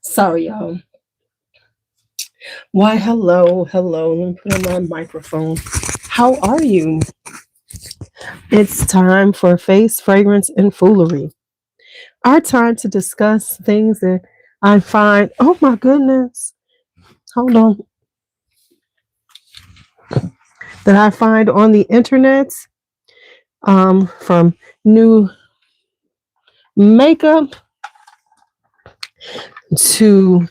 Sorry, y'all. Why, hello, hello. Let me put on my microphone. How are you? It's time for Face, Fragrance, and Foolery. Our time to discuss things that I find, oh my goodness, hold on, that I find on the internet, from new makeup to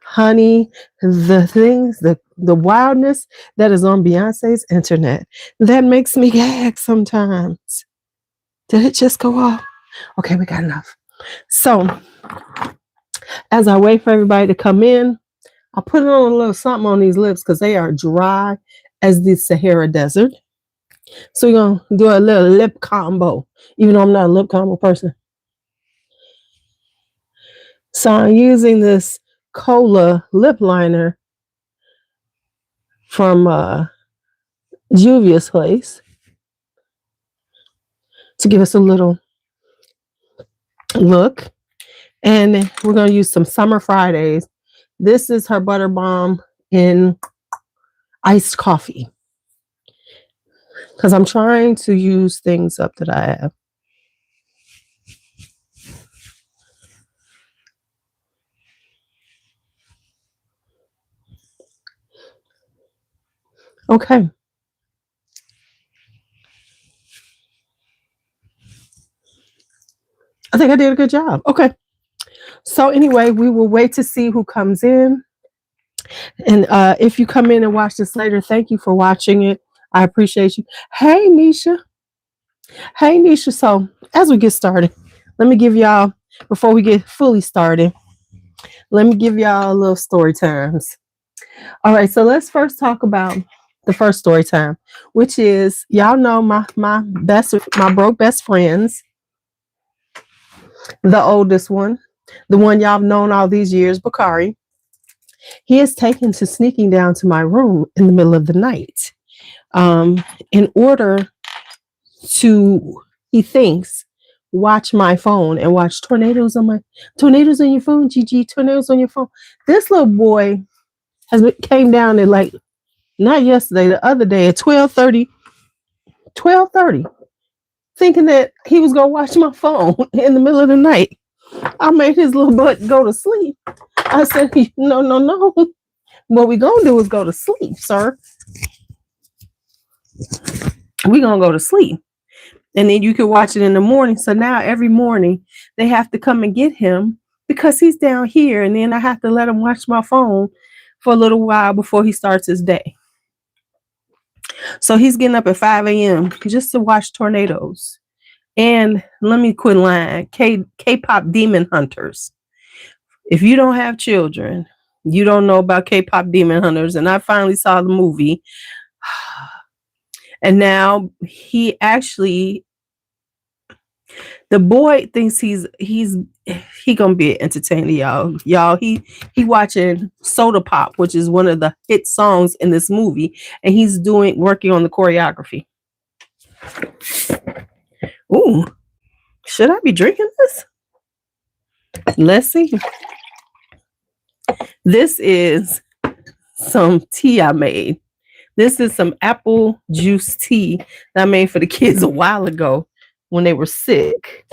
honey, the things, the wildness that is on Beyonce's internet. That makes me gag sometimes. Did it just go off? Okay, we got enough. So, as I wait for everybody to come in, I'll put on a little something on these lips because they are dry as the Sahara Desert. So, we're going to do a little lip combo, even though I'm not a lip combo person. So, I'm using this Cola lip liner from Juvia's Place to give us a little look. And we're going to use some Summer Fridays. This is her butter bomb in iced coffee because I'm trying to use things up that I have. Okay. I think I did a good job. Okay. So anyway, we will wait to see who comes in. And if you come in and watch this later, thank you for watching it. I appreciate you. Hey, Nisha. Hey, Nisha. So as we get started, let me give y'all, before we get fully started, let me give y'all a little story times. All right. So let's first talk about the first story time, which is, y'all know my broke best friends, the oldest one, the one y'all have known all these years, Bakari. He is taken to sneaking down to my room in the middle of the night, in order to, he thinks, watch my phone and watch tornadoes on your phone, Gigi, tornadoes on your phone. This little boy came down at, like, not yesterday, the other day at 12:30, thinking that he was gonna watch my phone in the middle of the night. I made his little butt go to sleep. I said, no. What we gonna do is go to sleep, sir. We gonna go to sleep. And then you can watch it in the morning. So now every morning they have to come and get him because he's down here. And then I have to let him watch my phone for a little while before he starts his day. So he's getting up at 5 a.m. just to watch tornadoes. And let me quit lying. K-pop demon hunters. If you don't have children, you don't know about K-pop demon hunters. And I finally saw the movie. And now he actually, the boy thinks he gonna be an entertainer, y'all. He watching Soda Pop, which is one of the hit songs in this movie, and he's working on the choreography. Ooh, should I be drinking this? Let's see. This is some tea I made. This is some apple juice tea that I made for the kids a while ago when they were sick.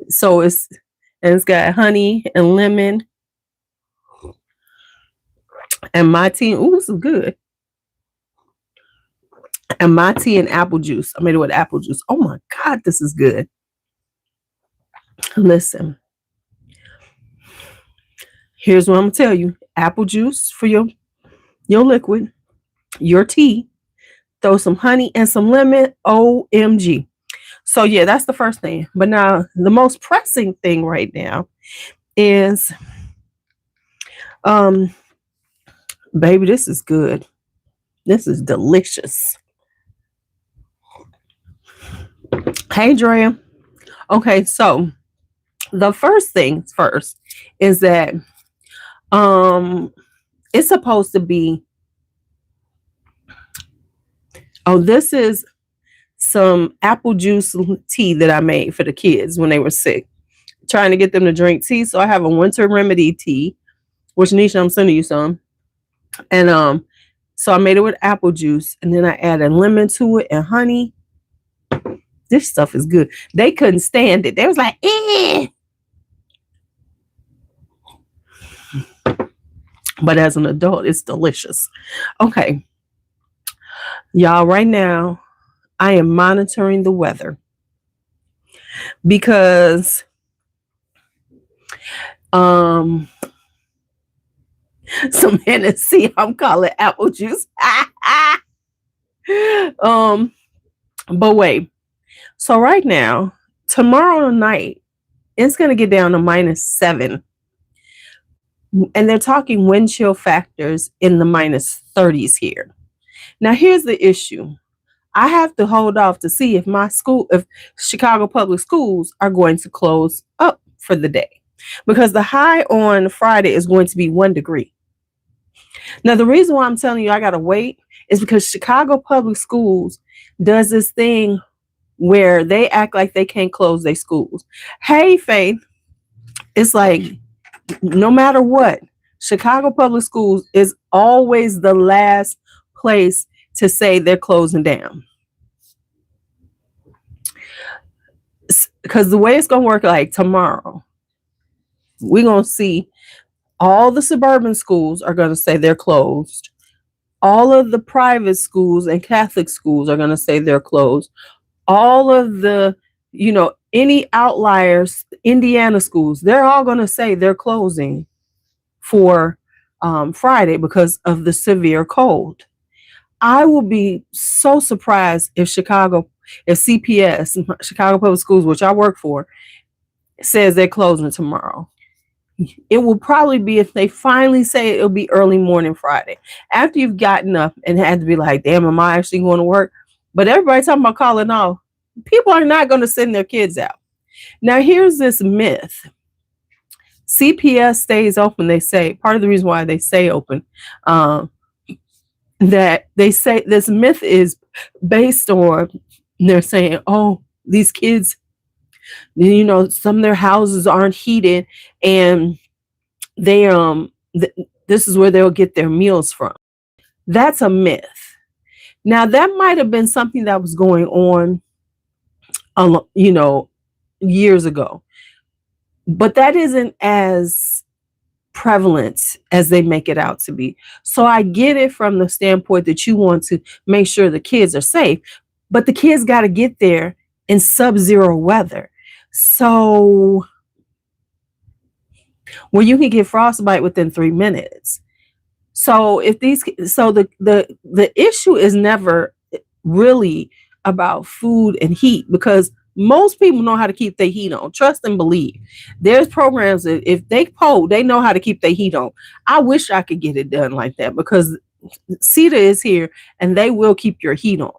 So it's got honey and lemon and my tea. Ooh, this is good. And my tea and apple juice. I made it with apple juice. Oh my God, this is good. Listen. Here's what I'm gonna tell you. Apple juice for your liquid, your tea. Throw some honey and some lemon. OMG. So yeah, that's the first thing. But now the most pressing thing right now is, baby, this is good. This is delicious. Hey, Drea. Okay, so the first things first is that it's supposed to be, this is some apple juice tea that I made for the kids when they were sick. trying to get them to drink tea. So I have a winter remedy tea, which Nisha, I'm sending you some. And so I made it with apple juice, and then I added lemon to it and honey. This stuff is good. They couldn't stand it. They was like, eh. But as an adult, it's delicious. Okay. Y'all, right now, I am monitoring the weather because some Hennessy, I'm calling apple juice. But wait. So right now, tomorrow night, it's going to get down to -7. And they're talking wind chill factors in the -30s here. Now, here's the issue. I have to hold off to see if if Chicago Public Schools are going to close up for the day, because the high on Friday is going to be 1 degree. Now, the reason why I'm telling you I got to wait is because Chicago Public Schools does this thing where they act like they can't close their schools. Hey, Faith, it's like, no matter what, Chicago Public Schools is always the last place to say they're closing down. Because the way it's going to work, like tomorrow, we're going to see all the suburban schools are going to say they're closed. All of the private schools and Catholic schools are going to say they're closed. All of the, any outliers, Indiana schools, they're all going to say they're closing for Friday because of the severe cold. I will be so surprised if CPS, Chicago Public Schools, which I work for, says they're closing tomorrow. It will probably be if they finally say it'll be early morning Friday. After you've gotten up and had to be like, damn, am I actually going to work? But everybody talking about calling off. People are not going to send their kids out. Now, here's this myth. CPS stays open, they say. Part of the reason why they stay open, that they say this myth is based on, they're saying, oh, these kids, some of their houses aren't heated, and they this is where they'll get their meals from. That's a myth. Now, that might have been something that was going on years ago, but that isn't as prevalent as they make it out to be. So I get it from the standpoint that you want to make sure the kids are safe, but the kids got to get there in sub-zero weather. So where you can get frostbite within 3 minutes. So the issue is never really about food and heat, because most people know how to keep their heat on. Trust and believe. There's programs that if they poll, they know how to keep their heat on. I wish I could get it done like that, because CETA is here and they will keep your heat on.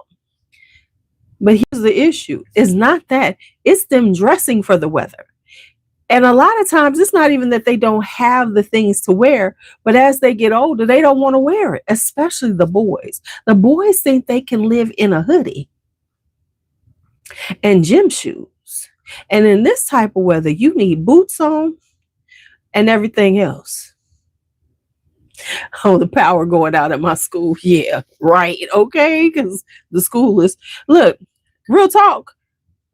But here's the issue. It's not that. It's them dressing for the weather. And a lot of times it's not even that they don't have the things to wear, but as they get older, they don't want to wear it, especially the boys. The boys think they can live in a hoodie and gym shoes. And in this type of weather, you need boots on and everything else. Oh, the power going out at my school. Yeah, right. Okay. Because the school is, look, real talk.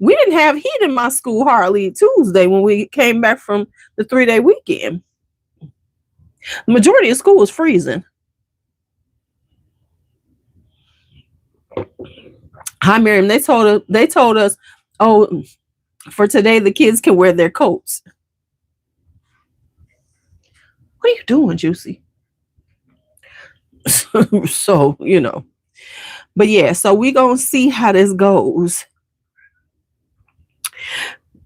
We didn't have heat in my school hardly Tuesday when we came back from the 3-day weekend. The majority of school was freezing. Hi, Miriam. They told us, oh, for today the kids can wear their coats. What are you doing, Juicy? So, But yeah, so we're going to see how this goes.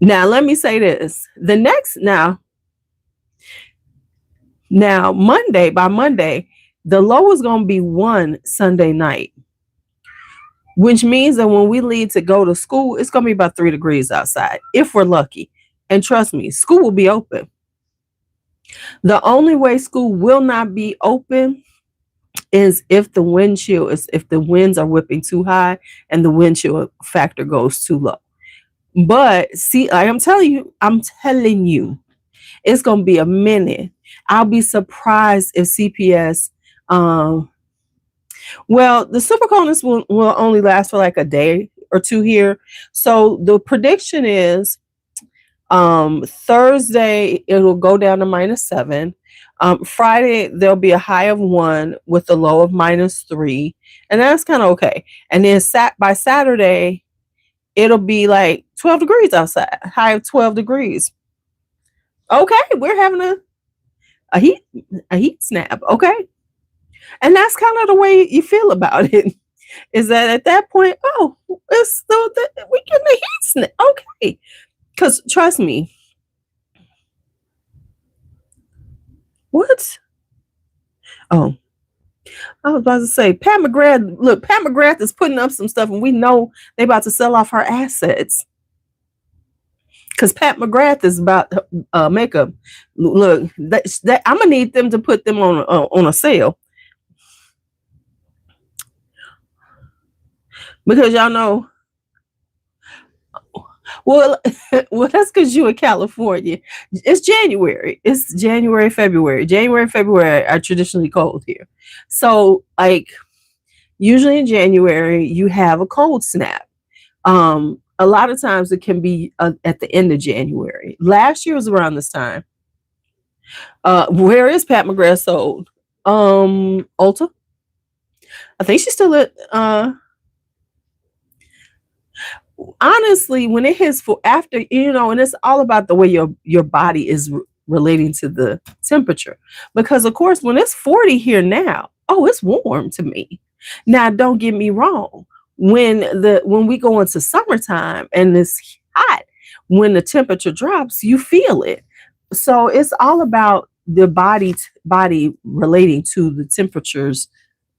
Now, let me say this. Now, by Monday, the low is going to be 1 Sunday night, which means that when we leave to go to school, it's going to be about 3 degrees outside, if we're lucky. And trust me, school will be open. The only way school will not be open is if the winds are whipping too high and the wind chill factor goes too low. But see, I'm telling you, it's gonna be a minute. I'll be surprised if CPS. Um, well, the super coldness will only last for like a day or two here. So the prediction is Thursday it'll go down to -7. Friday there'll be a high of 1 with a low of -3, and that's kind of okay. And then by Saturday it'll be like 12 degrees outside, high of 12 degrees. Okay, we're having a heat a heat snap. Okay, and that's kind of the way you feel about it. Is that at that point? Oh, it's still we getting a heat snap. Okay, because trust me. What? Oh, I was about to say Pat McGrath. Look, Pat McGrath is putting up some stuff, and we know they about to sell off her assets because Pat McGrath is about makeup. Look, I'm gonna need them to put them on a sale because y'all know. Well, well, that's because you in California. It's January. It's January, February. January, February are traditionally cold here. So, like, usually in January, you have a cold snap. A lot of times it can be at the end of January. Last year was around this time. Where is Pat McGrath sold? Ulta. I think she's still at honestly, when it hits for after, and it's all about the way your body is relating to the temperature. Because of course, when it's 40 here now, oh, it's warm to me. Now, don't get me wrong. When we go into summertime and it's hot, when the temperature drops, you feel it. So it's all about the body relating to the temperatures,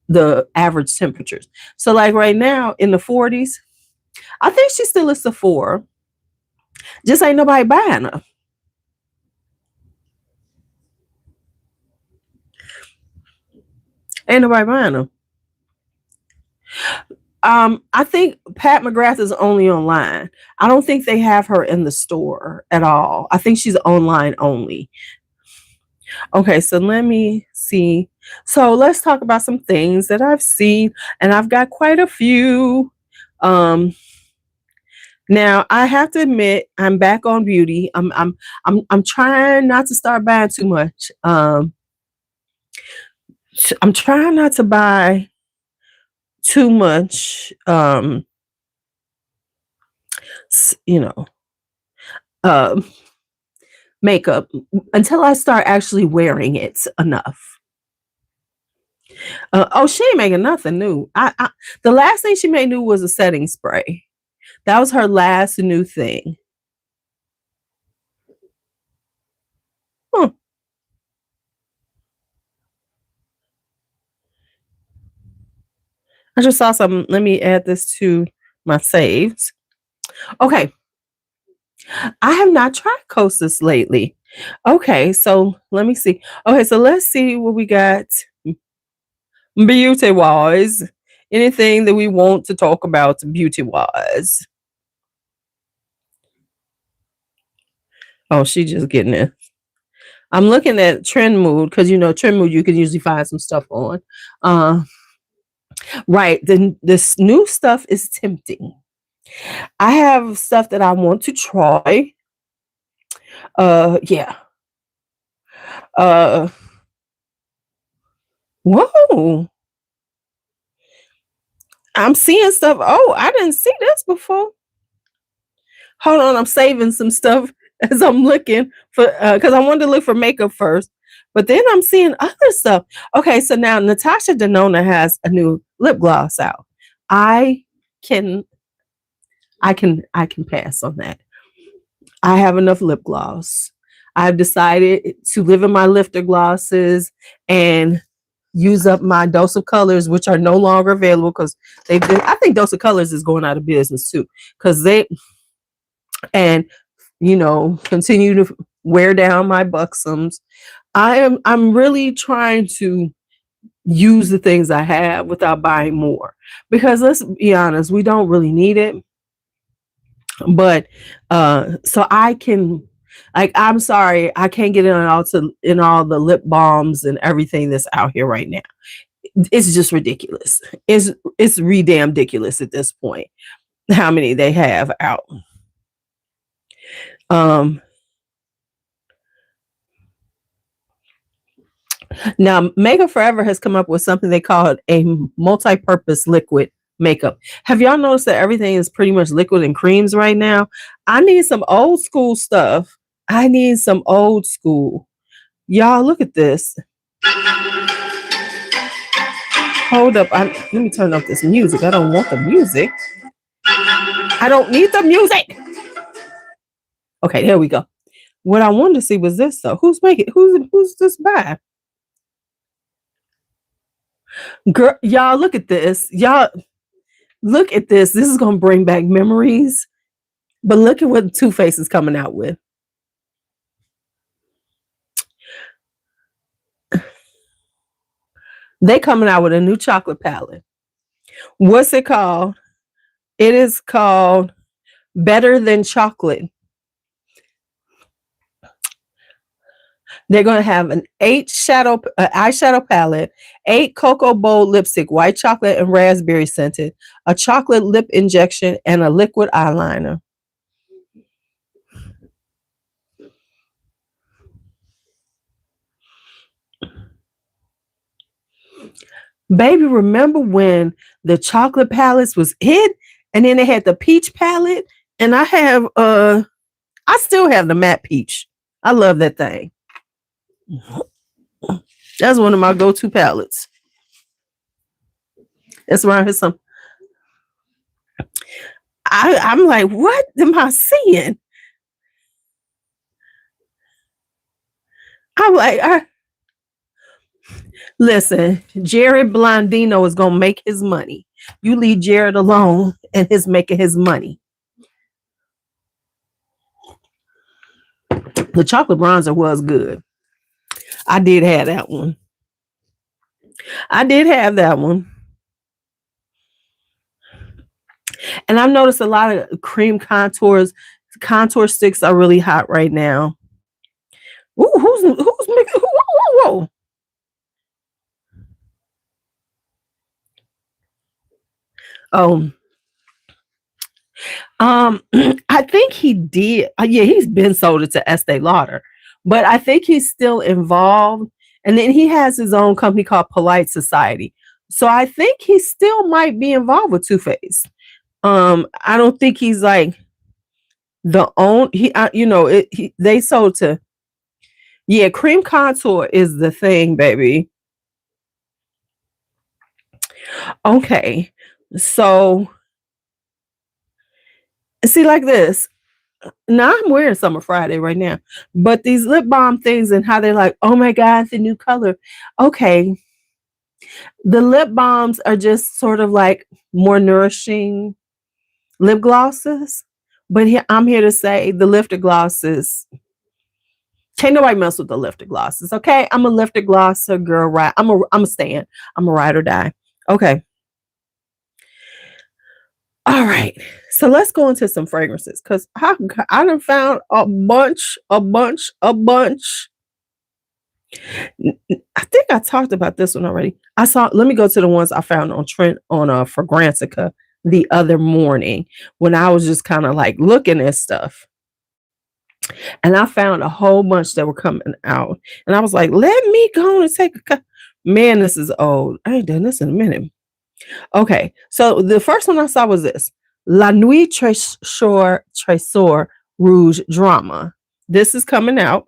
the average temperatures. So like right now in the 40s, I think she still is Sephora. Just ain't nobody buying her. Ain't nobody buying her. I think Pat McGrath is only online. I don't think they have her in the store at all. I think she's online only. Okay, so let me see. So let's talk about some things that I've seen, and I've got quite a few. Now I have to admit I'm back on beauty. I'm trying not to start buying too much. I'm trying not to buy too much you know makeup until I start actually wearing it enough. Oh, she ain't making nothing new. The last thing she made new was a setting spray. That was her last new thing. Huh. I just saw something. Let me add this to my saves. Okay. I have not tried Kosas lately. Okay, so let me see. Okay, so let's see what we got beauty wise. Anything that we want to talk about beauty wise. Oh, she just getting it. I'm looking at Trend Mood because Trend Mood you can usually find some stuff on. Right. Then this new stuff is tempting. I have stuff that I want to try. Yeah. Whoa. I'm seeing stuff. Oh, I didn't see this before. Hold on, I'm saving some stuff as I'm looking for because I wanted to look for makeup first, but then I'm seeing other stuff. Okay, so now Natasha Denona has a new lip gloss out. I can pass on that. I have enough lip gloss. I've decided to live in my lifter glosses and use up my Dose of Colors, which are no longer available because I think Dose of Colors is going out of business too because and continue to wear down my buxoms. I'm really trying to use the things I have without buying more because let's be honest, we don't really need it. But so I can, like, I'm sorry, I can't get in all the lip balms and everything that's out here right now. It's just ridiculous. It's damn ridiculous at this point how many they have out. Now, Makeup Forever has come up with something they call a multi-purpose liquid makeup. Have y'all noticed that everything is pretty much liquid and creams right now? I need some old school stuff. I need some old school. Y'all, look at this. Hold up. Let me turn off this music. I don't want the music. I don't need the music. Okay, there we go. What I wanted to see was this though. Who's this by? Girl, y'all look at this. Y'all look at this. This is gonna bring back memories. But look at what Too Faced is coming out with. They coming out with a new chocolate palette. What's it called? It is called Better Than Chocolate. They're going to have an 8 eyeshadow palette, 8 cocoa bold lipstick, white chocolate and raspberry scented, a chocolate lip injection, and a liquid eyeliner. Baby, remember when the chocolate palettes was it? And then they had the peach palette. And I still have the matte peach. I love that thing. That's one of my go-to palettes. That's around here some. I'm like, what am I seeing? I'm like, listen, Jared Blondino is gonna make his money. You leave Jared alone and he's making his money. The chocolate bronzer was good. I did have that one. And I've noticed a lot of cream contours. Contour sticks are really hot right now. Ooh, who's making? Whoa. I think he did. Yeah, he's been sold it to Estee Lauder, but I think he's still involved. And then he has his own company called Polite Society. So I think he still might be involved with Too Faced. I don't think he's like the own. They sold to. Yeah, cream contour is the thing, baby. Okay, so see like this. Now I'm wearing Summer Friday right now, but these lip balm things and how they're like, oh my God, it's a new color. Okay, the lip balms are just sort of like more nourishing lip glosses, but I'm here to say the lifted glosses. Can't nobody mess with the lifted glosses. Okay, I'm a lifted glosser girl. Right, I'm a stand. I'm a ride or die. Okay. All right. So let's go into some fragrances because I done found a bunch. I think I talked about this one already. Let me go to the ones I found on Trent on Fragrantica the other morning when I was just kind of like looking at stuff. And I found a whole bunch that were coming out. And I was like, let me go and take a man, this is old. I ain't done this in a minute. Okay, so the first one I saw was this La Nuit Trésor Rouge Drama. This is coming out.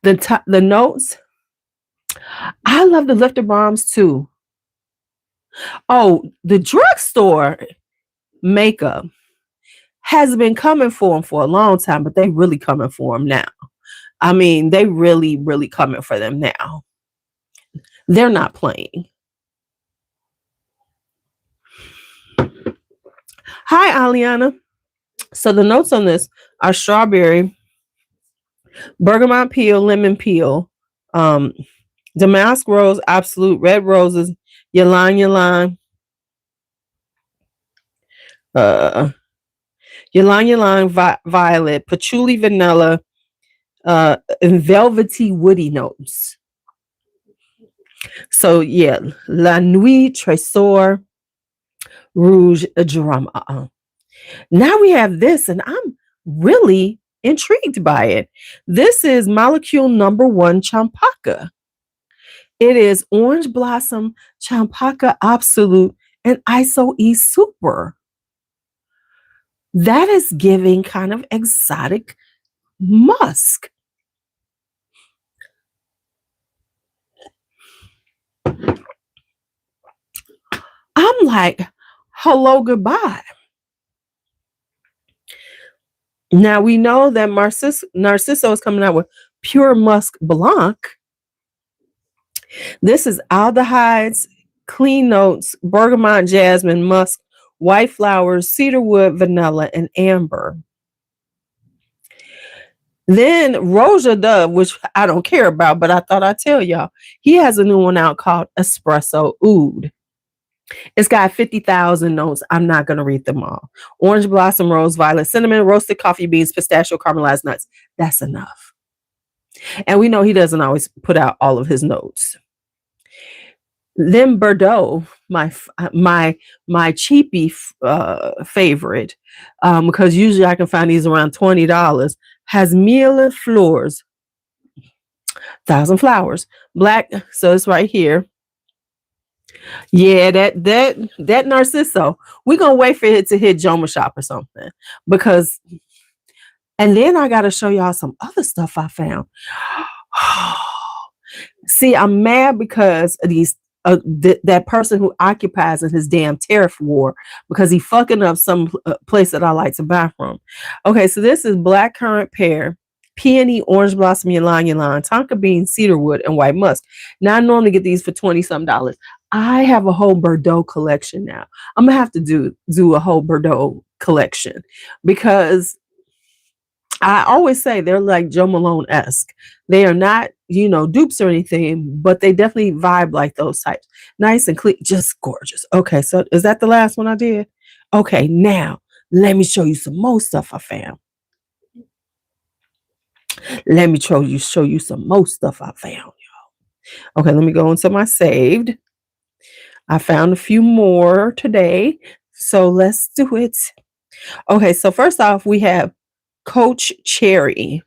The notes. I love the lifter balms too. Oh, the drugstore makeup has been coming for them for a long time, but they really coming for them now. I mean, they really, really coming for them now. They're not playing. Hi, Aliana. So the notes on this are strawberry, bergamot peel, lemon peel, damask rose, absolute red roses, ylang ylang, ylang ylang violet, patchouli vanilla, and velvety woody notes. So yeah, La Nuit Tresor Rouge Drama. Now we have this, and I'm really intrigued by it. This is molecule number 1 Champaka. It is Orange Blossom, Champaka Absolute, and Iso E Super. That is giving kind of exotic musk. I'm like, hello, goodbye. Now we know that Narciso is coming out with Pure Musk Blanc. This is aldehydes, clean notes, bergamot, jasmine, musk, white flowers, cedarwood, vanilla, and amber. Then Roja Dove, which I don't care about, but I thought I'd tell y'all, he has a new one out called Espresso Oud. It's got 50,000 notes. I'm not going to read them all. Orange blossom, rose, violet, cinnamon, roasted coffee beans, pistachio, caramelized nuts. That's enough. And we know he doesn't always put out all of his notes. Then Bordeaux, my cheapy favorite, because usually I can find these around $20, has Mille Fleurs, 1,000 flowers, black. So it's right here. Yeah, that Narciso. We're gonna wait for it to hit Joma Shop or something, because. And then I got to show y'all some other stuff I found. See, I'm mad because of these. That person who occupies in his damn tariff war, because he fucking up some place that I like to buy from. Okay, so this is black currant pear, peony, orange blossom, ylang ylang, tonka bean, cedarwood, and white musk. Now I normally get these for $20-some. I have a whole Bordeaux collection now. I'm gonna have to do a whole Bordeaux collection, because I always say they're like Joe Malone-esque. They are not, dupes or anything, but they definitely vibe like those types. Nice and clean, just gorgeous. Okay, so is that the last one I did? Okay, now let me show you some more stuff I found. Let me show you some more stuff I found, y'all. Okay, let me go into my saved. I found a few more today, so let's do it. Okay, so first off, we have Coach Cherry.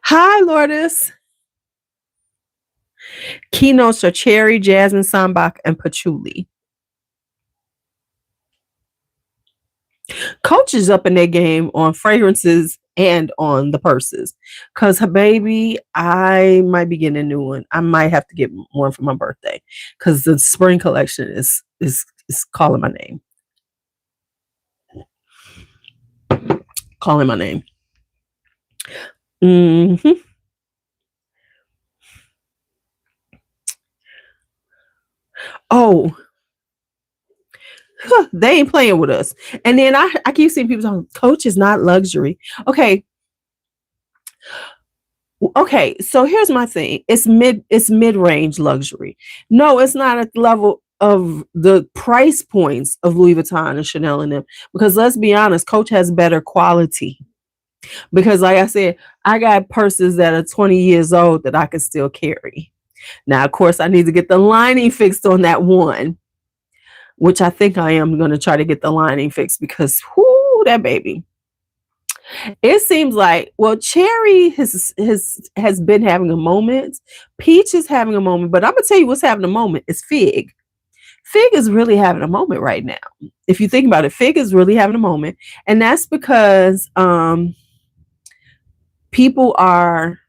Hi, Lourdes. Keynotes are cherry, jasmine, sambac, and patchouli. Coach is up in their game on fragrances and on the purses. Because, baby, I might be getting a new one. I might have to get one for my birthday, because the spring collection is calling my name. Calling my name. Mm-hmm. Oh, they ain't playing with us. And then I keep seeing people talking, Coach is not luxury. Okay, so here's my thing. It's mid-range luxury. No, it's not at the level of the price points of Louis Vuitton and Chanel and them, because let's be honest, Coach has better quality. Because like I said, I got purses that are 20 years old that I can still carry. Now, of course, I need to get the lining fixed on that one, which I think I am going to try to get the lining fixed, because that baby. It seems like, well, Cherry has been having a moment. Peach is having a moment, but I'm gonna tell you what's having a moment is Fig. Fig is really having a moment right now. If you think about it, Fig is really having a moment, and that's because people are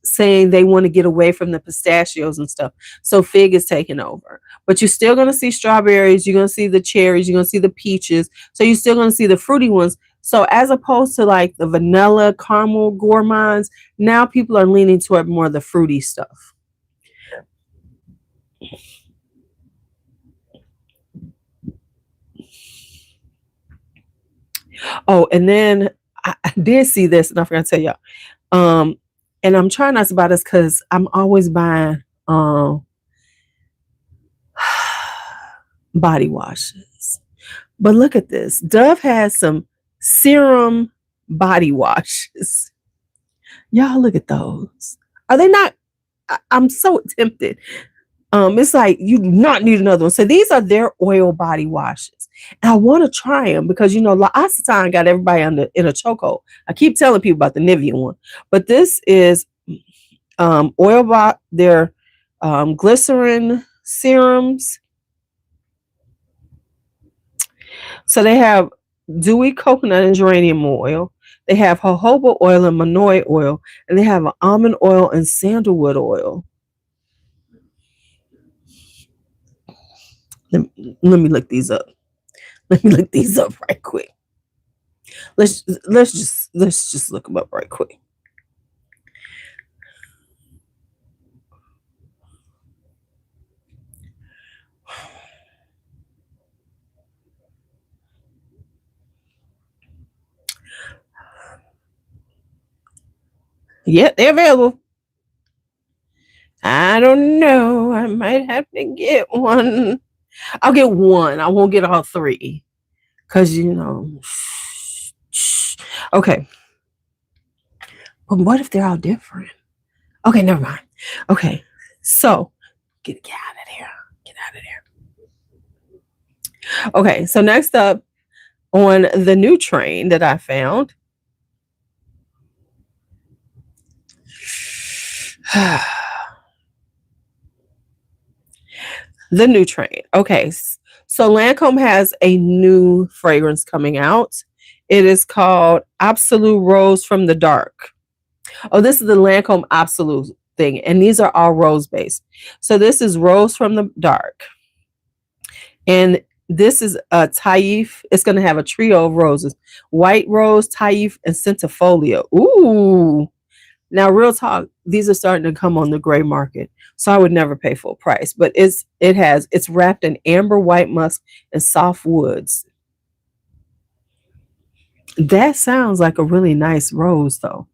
saying they want to get away from the pistachios and stuff. So Fig is taking over. But you're still going to see strawberries. You're going to see the cherries. You're going to see the peaches. So you're still going to see the fruity ones. So as opposed to like the vanilla, caramel gourmands, now people are leaning toward more of the fruity stuff. Oh, and then I did see this, and I forgot to tell y'all. And I'm trying not to buy this because I'm always buying body washes. But look at this. Dove has some serum body washes. Y'all look at those. Are they not? I'm so tempted. It's like you do not need another one. So these are their oil body washes. And I want to try them because L'Occitane got everybody in a chokehold. I keep telling people about the Nivea one. But this is their glycerin serums. So they have dewy coconut and geranium oil. They have jojoba oil and manoi oil. And they have an almond oil and sandalwood oil. Let me look these up. Let me look these up right quick. Let's just look them up right quick. Yeah, they're available. I don't know. I might have to get one. I'll get one. I won't get all three. Because, okay. But what if they're all different? Okay, never mind. Okay, so get out of there. Get out of there. Okay, so next up on the new train that I found. The new train. Okay, so Lancome has a new fragrance coming out. It is called Absolute Rose from the Dark. Oh, this is the Lancome Absolute thing, and these are all rose based. So this is Rose from the Dark, and this is a Taif. It's going to have a trio of roses: white rose, Taif, and centifolia. Ooh. Now, real talk, these are starting to come on the gray market, so I would never pay full price. But it's wrapped in amber, white musk, and soft woods. That sounds like a really nice rose, though.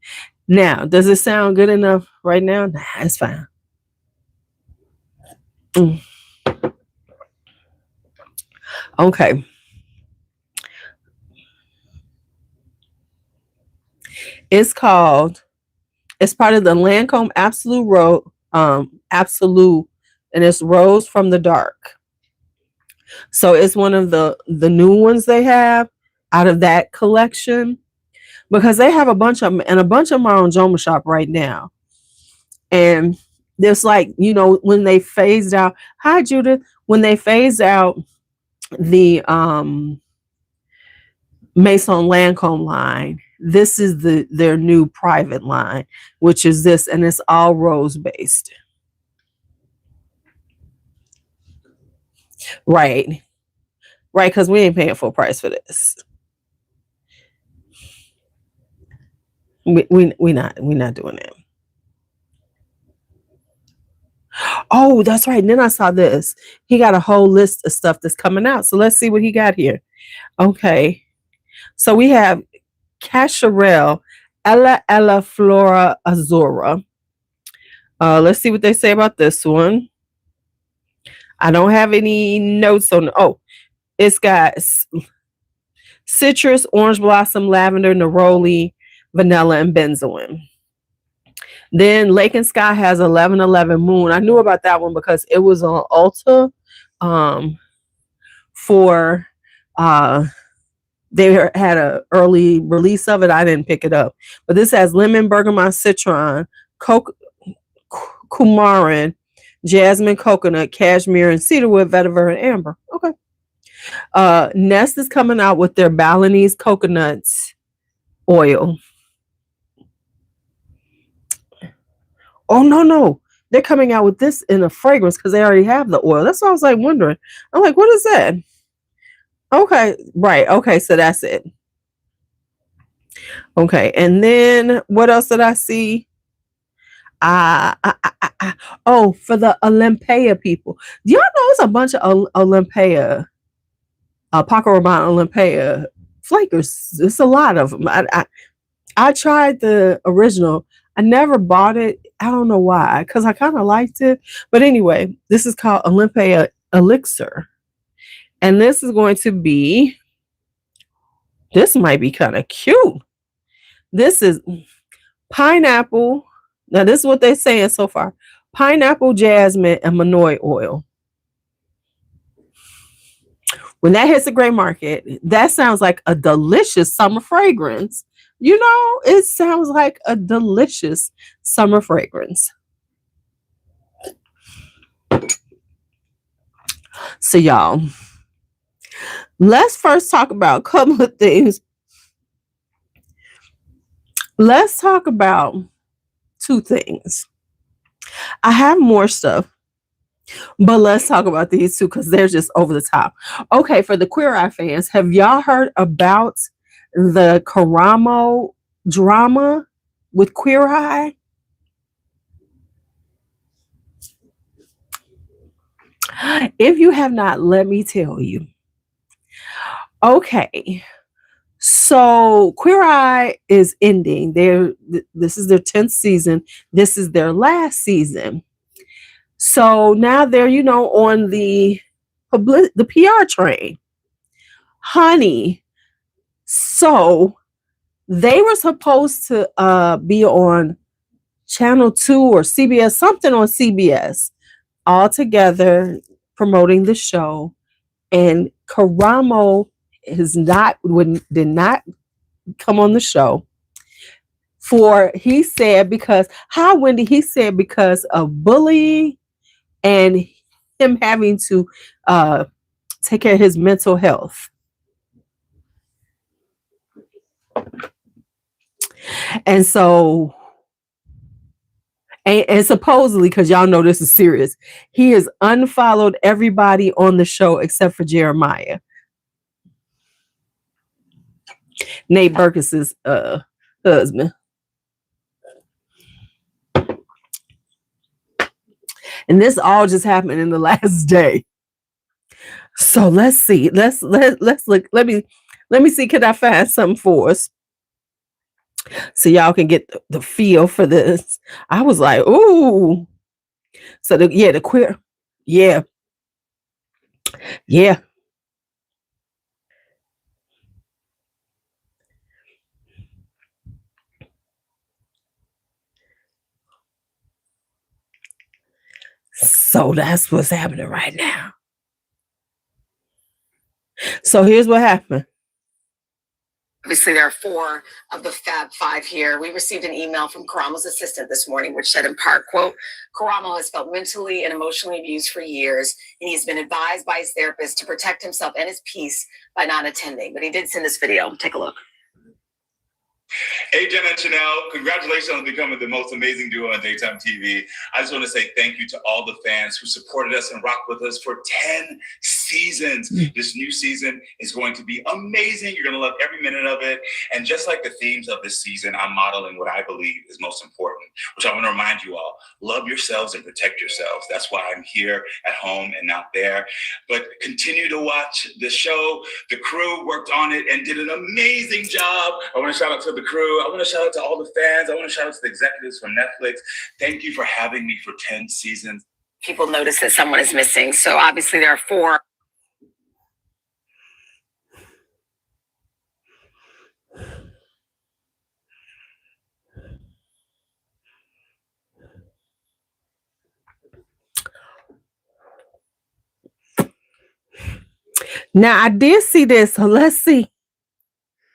Now, does it sound good enough right now? Nah, it's fine. Okay. It's part of the Lancome Absolute, and it's Rose from the Dark. So it's one of the new ones they have out of that collection, because they have a bunch of them, and a bunch of them are on Joma Shop right now. And there's when they phased out, hi Judith, when they phased out the Maison Lancome line, this is their new private line, which is this, and it's all rose based. Right, because we ain't paying full price for this. We're not doing that. Oh, that's right. And then I saw this. He got a whole list of stuff that's coming out. So let's see what he got here. Okay. So we have Cacharel Ella Flora Azura. Let's see what they say about this one. I don't have any notes on. Oh, it's got citrus, orange blossom, lavender, neroli, vanilla, and benzoin. Then Lake and Sky has 1111 Moon. I knew about that one because it was on Ulta for they had an early release of it. I didn't pick it up. But this has lemon, bergamot, citron, coumarin, jasmine, coconut, cashmere, and cedarwood, vetiver, and amber. Okay. Nest is coming out with their Balinese coconuts oil. Oh, no. They're coming out with this in a fragrance because they already have the oil. That's what I was wondering. I'm like, what is that? Okay, right. Okay, so that's it. Okay, and then what else did I see? For the Olympia people. Do y'all know it's a bunch of Olympia, Paco Rabanne Olympia flakers? It's a lot of them. I tried the original. I never bought it. I don't know why, because I kind of liked it. But anyway, this is called Olympia Elixir. And this is going to be, this might be kind of cute. This is pineapple. Now, this is what they're saying so far. Pineapple, jasmine, and manoi oil. When that hits the gray market, that sounds like a delicious summer fragrance. You know, it sounds like a delicious summer fragrance. So, y'all, let's first talk about a couple of things. Let's talk about two things. I have more stuff, but let's talk about these two because they're just over the top. Okay, for the Queer Eye fans, have y'all heard about the Karamo drama with Queer Eye? If you have not, let me tell you. Okay, so Queer Eye is ending. This is their 10th season. This is their last season. So now they're, on the PR train. Honey. So they were supposed to be on Channel 2 or CBS, something on CBS, all together promoting the show. And Karamo did not come on the show he said because of bullying and him having to take care of his mental health. And so, and supposedly, because y'all know this is serious, he has unfollowed everybody on the show except for Jeremiah, Nate Berkus's husband. And this all just happened in the last day. So let's see. Let's look. Let me see. Can I find something for us so y'all can get the feel for this? I was like, ooh. So the queer, yeah. So that's what's happening right now. So here's what happened. Obviously, there are 4 of the Fab 5 here. We received an email from Karamo's assistant this morning, which said in part, quote, Karamo has felt mentally and emotionally abused for years, and he's been advised by his therapist to protect himself and his peace by not attending. But he did send this video. Take a look. Hey, Jenna and Chanel, congratulations on becoming the most amazing duo on daytime TV. I just want to say thank you to all the fans who supported us and rocked with us for 10 seasons. This new season is going to be amazing. You're going to love every minute of it. And just like the themes of this season, I'm modeling what I believe is most important, which I want to remind you all. Love yourselves and protect yourselves. That's why I'm here at home and not there. But continue to watch the show. The crew worked on it and did an amazing job. I want to shout out to the crew. I want to shout out to all the fans. I want to shout out to the executives from Netflix. Thank you for having me for 10 seasons. People notice that someone is missing. So obviously there are 4. Now I did see this, so let's see.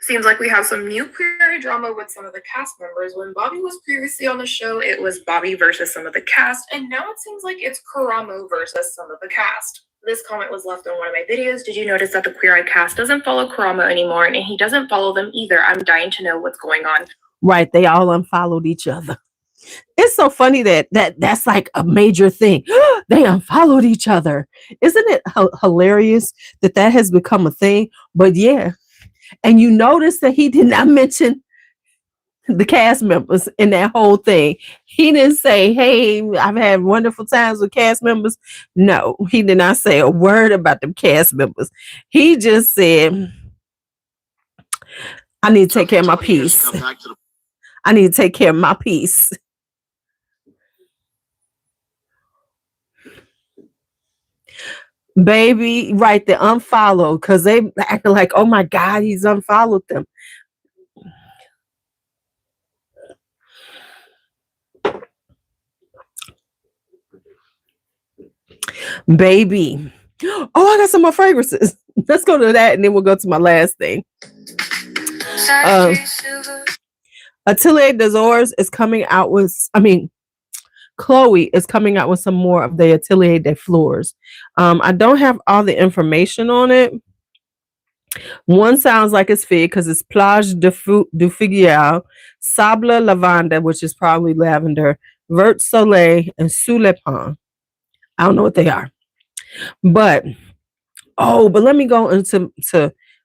Seems like we have some new queer drama with some of the cast members. When Bobby was previously on the show, it was Bobby versus some of the cast, and now it seems like it's Karamo versus some of the cast. This comment was left on one of my videos. Did you notice that the Queer Eye cast doesn't follow Karamo anymore, and he doesn't follow them either? I'm dying to know what's going on. Right, they all unfollowed each other. It's so funny that's like a major thing. They unfollowed each other. Isn't it hilarious that has become a thing? But yeah. And you notice that he did not mention the cast members in that whole thing. He didn't say, hey, I've had wonderful times with cast members. No, he did not say a word about the cast members. He just said, I need to take care of my peace. I need to take care of my peace. Baby, right, they unfollowed because they acting like, oh my God, he's unfollowed them. Baby. Oh, I got some more fragrances. Let's go to that and then we'll go to my last thing. Atelier des Ors is coming out with, Chloe is coming out with some more of the Atelier des Fleurs. I don't have all the information on it. One sounds like it's fig because it's Plage du Figuier, Sable Lavanda, which is probably lavender, Vert Soleil, and Sous le Pont. I don't know what they are. But let me go into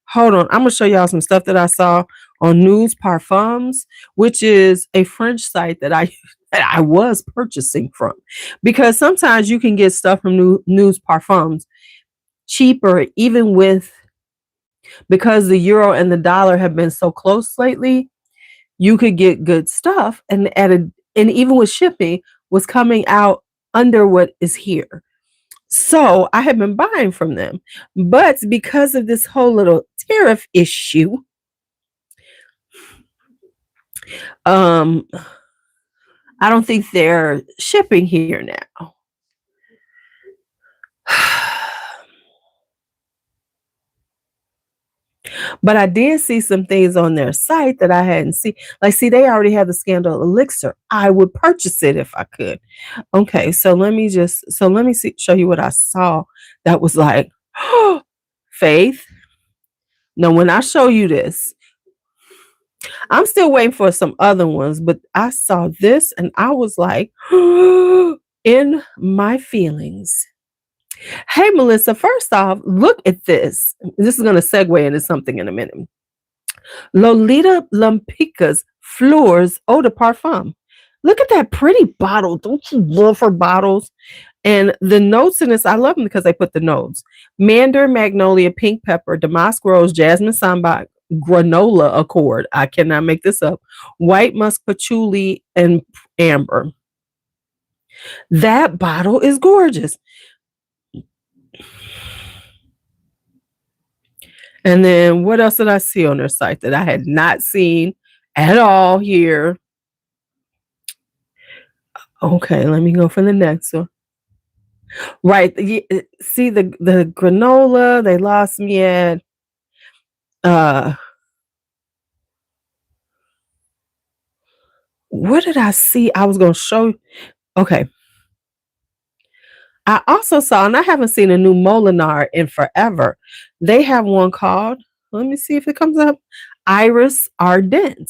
hold on. I'm gonna show y'all some stuff that I saw on News Parfums, which is a French site that I was purchasing from, because sometimes you can get stuff from News Parfums cheaper, even because the euro and the dollar have been so close lately. You could get good stuff, and even with shipping was coming out under what is here. So I have been buying from them, but because of this whole little tariff issue, I don't think they're shipping here now. But I did see some things on their site that I hadn't seen. Like, see, they already have the Scandal Elixir. I would purchase it if I could. Okay, so let me show you what I saw that was like, Faith. Now, when I show you this, I'm still waiting for some other ones, but I saw this and I was like, in my feelings. Hey, Melissa, first off, look at this. This is going to segue into something in a minute. Lolita Lampica's Fleurs Eau de Parfum. Look at that pretty bottle. Don't you love her bottles? And the notes in this, I love them because they put the notes. Mandarin, magnolia, pink pepper, damask rose, jasmine sambac, granola accord. I cannot make this up. White musk, patchouli, and amber. That bottle is gorgeous. And then what else did I see on their site that I had not seen at all here? Okay, let me go for the next one. Right. See the granola, they lost me at what did I see? I was going to show you. Okay. I also saw, and I haven't seen a new Molinar in forever. They have one called, let me see if it comes up, Iris Ardent.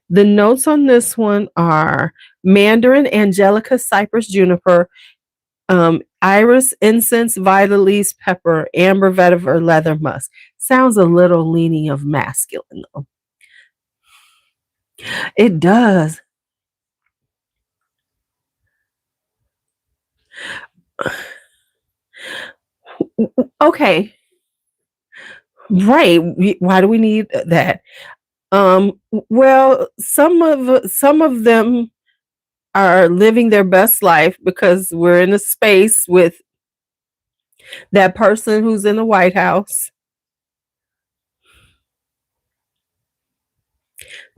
The notes on this one are mandarin, angelica, cypress, juniper, iris, incense, vitalise, pepper, amber, vetiver, leather, musk. Sounds a little leaning of masculine, though. It does. Okay. Right. Why do we need that? Well, some of them are living their best life because we're in a space with that person who's in the White House.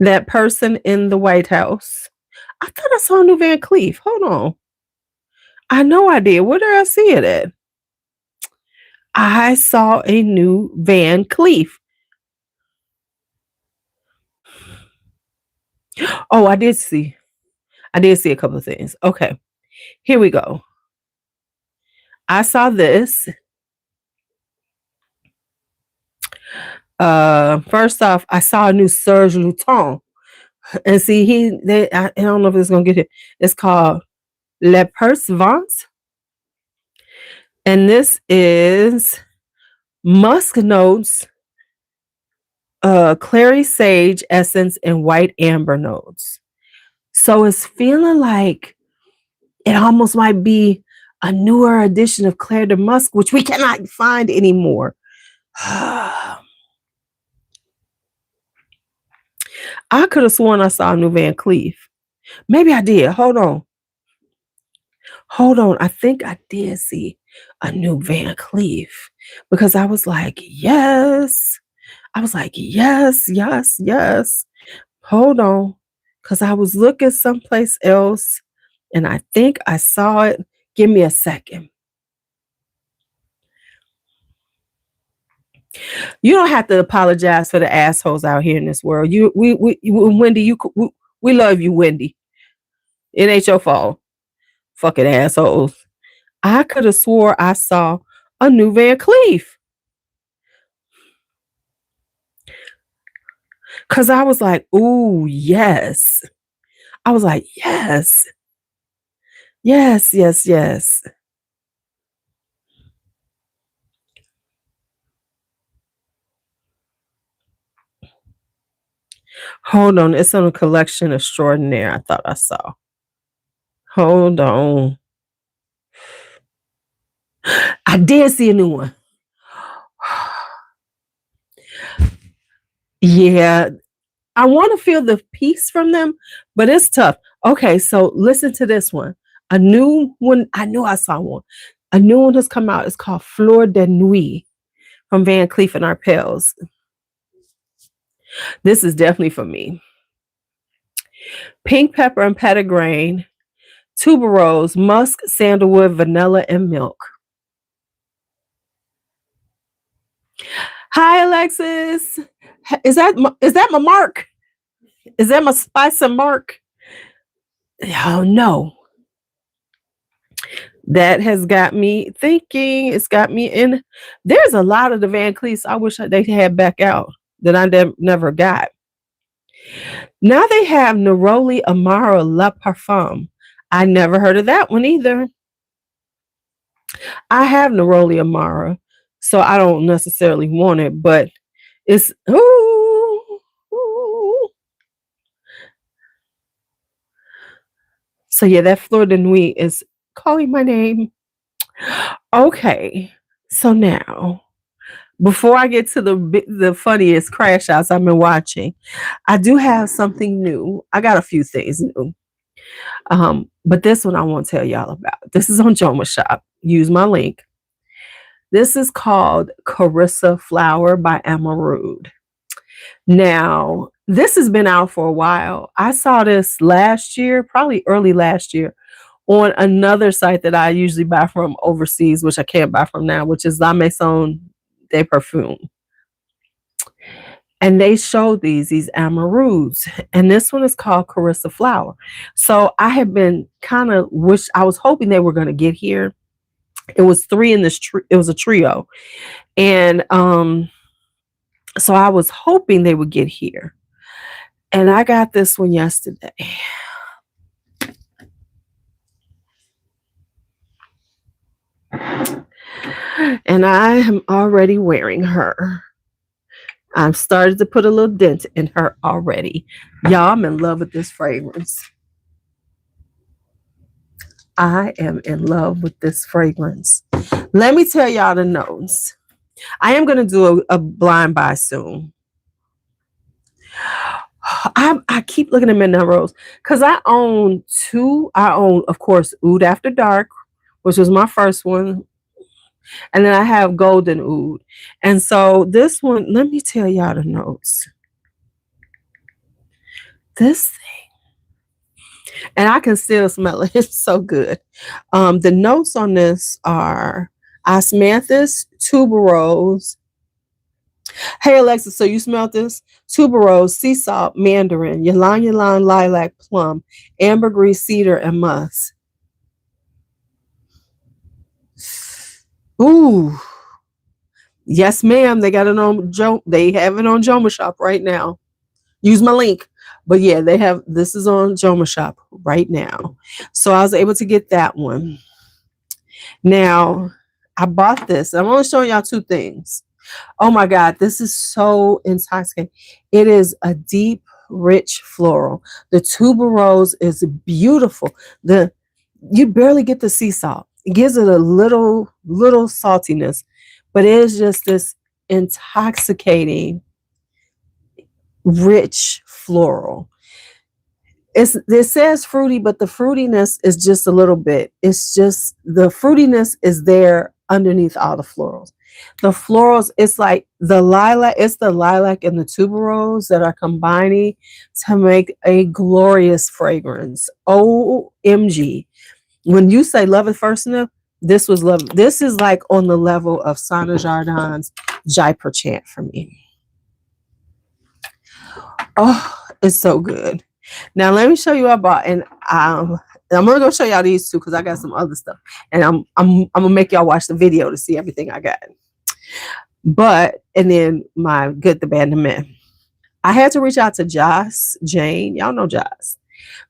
That person in the White House. I thought I saw a new Van Cleef. Hold on. I know I did. Where did I see it at? I saw a new Van Cleef. Oh, I did see a couple of things. Okay. Here we go. I saw this. First off, I saw a new Serge Luton. And see, I don't know if it's gonna get it. It's called Le Perseverance. And this is musk notes, clary sage essence, and white amber notes. So it's feeling like it almost might be a newer edition of Claire de Musk, which we cannot find anymore. I could have sworn I saw a new Van Cleef. Maybe I did. Hold on. I think I did see. a new Van Cleef, because I was like, yes. I was like, yes, yes, yes. Hold on. Because I was looking someplace else and I think I saw it. Give me a second. You don't have to apologize for the assholes out here in this world. Wendy, we love you, Wendy. It ain't your fault. Fucking assholes. I could have swore I saw a new Van Cleef. Because I was like, ooh, yes. I was like, yes. Yes, yes, yes. Hold on. It's on a collection extraordinaire. I thought I saw. Hold on. I did see a new one. Yeah. I want to feel the peace from them, but it's tough. Okay, so listen to this one. A new one. I knew I saw one. A new one has come out. It's called Fleur de Nuit from Van Cleef and Arpels. This is definitely for me. Pink pepper and petitgrain, tuberose, musk, sandalwood, vanilla, and milk. Hi, Alexis. Is that my mark? Is that my spice and mark? Oh no. That has got me thinking. It's got me in. There's a lot of the Van Cleefs I wish they had back out that I never got. Now they have Neroli Amara La Parfum. I never heard of that one either. I have Neroli Amara, so I don't necessarily want it, but it's ooh. So yeah, that Fleur de Nuit is calling my name. Okay, so now before I get to the funniest crash outs I've been watching, I do have something new. I got a few things new. But this one I won't tell y'all about. This is on Joma Shop. Use my link. This is called Carissa Flower by Amarud. Now, this has been out for a while. I saw this last year, probably early last year, on another site that I usually buy from overseas, which I can't buy from now, which is La Maison de Parfum. And they showed these Amaruds. And this one is called Carissa Flower. So I have been I was hoping they were going to get here. It was three in this it was a trio. And so I was hoping they would get here. And I got this one yesterday. And I am already wearing her. I've started to put a little dent in her already. Y'all, I'm in love with this fragrance. I am in love with this fragrance. Let me tell y'all the notes. I am going to do a blind buy soon. I keep looking at Midnight Rose because I own two. I own, of course, Oud After Dark, which was my first one. And then I have Golden Oud. And so this one, let me tell y'all the notes. This thing, and I can still smell it. It's so good. The notes on this are osmanthus, tuberose. Hey, Alexa, so you smelled this? Tuberose, sea salt, mandarin, ylang ylang, lilac, plum, ambergris, cedar, and musk. Ooh. Yes, ma'am. They got it on they have it on Joma Shop right now. Use my link. But yeah, this is on Joma Shop right now. So I was able to get that one. Now, I bought this. I'm only showing y'all two things. Oh my God, this is so intoxicating. It is a deep, rich floral. The tuberose is beautiful. You barely get the sea salt. It gives it a little saltiness, but it is just this intoxicating, rich floral. it says fruity, but the fruitiness is just a little bit. It's just the fruitiness is there underneath all the florals. The florals, it's like the lilac, it's the lilac and the tuberose that are combining to make a glorious fragrance. OMG. When you say love at first sniff, this was love. This is like on the level of Sana Jardin's Jaipur Chant for me. Oh, it's so good. Now let me show you what I bought, and I'm gonna go show y'all these two because I got some other stuff, and I'm gonna make y'all watch the video to see everything I got. But and then my good, the bad, and the meh. I had to reach out to Joss Jane, y'all know Joss,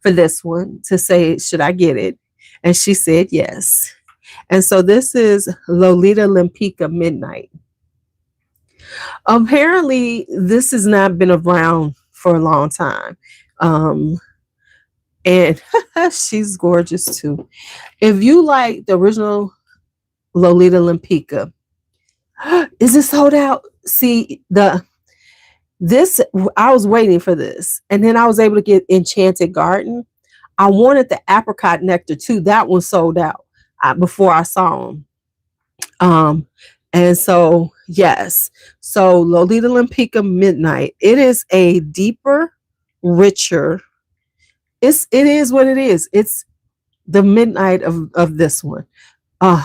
for this one to say should I get it, and she said yes. And so this is Lolita Limpica Midnight. Apparently, this has not been around for a long time. And she's gorgeous too. If you like the original Lolita Limpica, is it sold out? See, this I was waiting for this, and then I was able to get Enchanted Garden. I wanted the apricot nectar too. That one sold out before I saw them. And so yes, so Lolita Limpica Midnight. It is a deeper, richer. It is what it is. It's the midnight of this one. And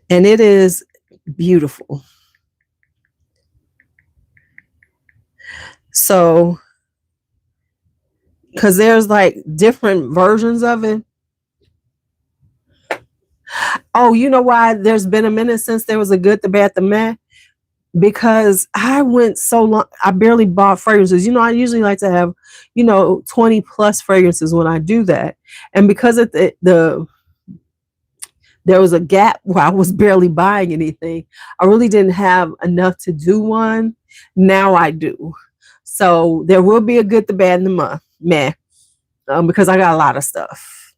it is beautiful. So, because there's like different versions of it. Oh, you know why there's been a minute since there was a good, the bad, the meh? Because I went so long, I barely bought fragrances. I usually like to have, 20 plus fragrances when I do that. And because of there was a gap where I was barely buying anything, I really didn't have enough to do one. Now I do. So there will be a good, the bad, and the meh, because I got a lot of stuff.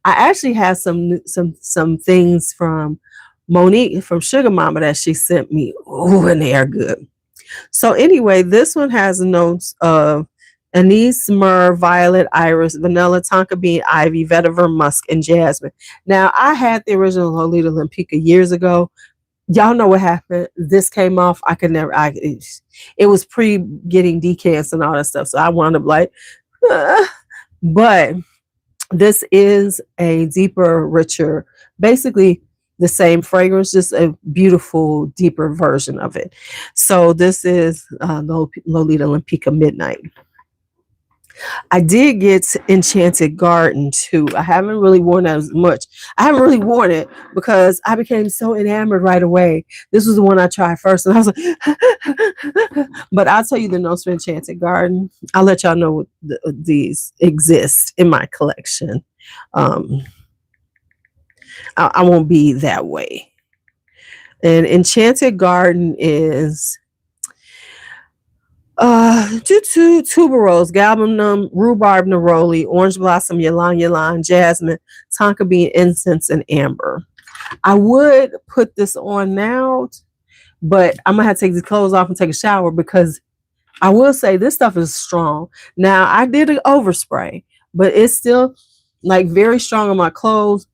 I actually have some things from Monique from Sugar Mama that she sent me. Oh, and they are good. So anyway, this one has notes of anise, myrrh, violet, iris, vanilla, tonka bean, ivy, vetiver, musk, and jasmine. Now, I had the original Lolita Limpica years ago. Y'all know what happened. This came off. I could never. It was pre getting decants and all that stuff. So I wound up like, but this is a deeper, richer, basically the same fragrance, just a beautiful, deeper version of it. So this is Lolita Limpica Midnight. I did get Enchanted Garden too. I haven't really worn that as much. I haven't really worn it because I became so enamored right away. This was the one I tried first, and I was like, but I'll tell you the notes for Enchanted Garden. I'll let y'all know what these exist in my collection. I won't be that way. And Enchanted Garden is tuberose, galbanum, rhubarb, neroli, orange blossom, ylang ylang, jasmine, tonka bean, incense, and amber. I would put this on now, but I'm gonna have to take these clothes off and take a shower because I will say this stuff is strong. Now I did an overspray, but it's still like very strong on my clothes.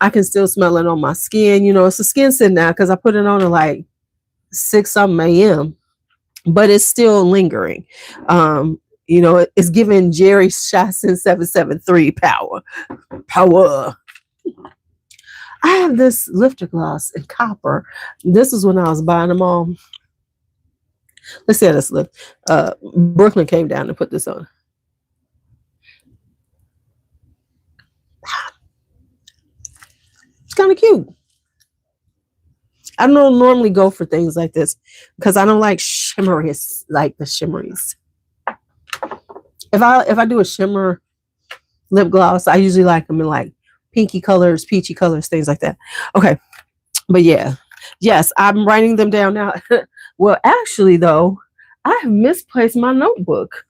I can still smell it on my skin. It's a skin scent now because I put it on at like 6-something a.m. But it's still lingering. It's giving Jerry Shasson 773 power. I have this lifter gloss in copper. This is when I was buying them all. Let's see how this looks. Brooklyn came down and put this on. It's kind of cute. I don't normally go for things like this because I don't like shimmeries, like the shimmeries. If I do a shimmer lip gloss, I usually like them in like pinky colors, peachy colors, things like that. Okay, but yeah, yes, I'm writing them down now. Well, actually, though, I have misplaced my notebook.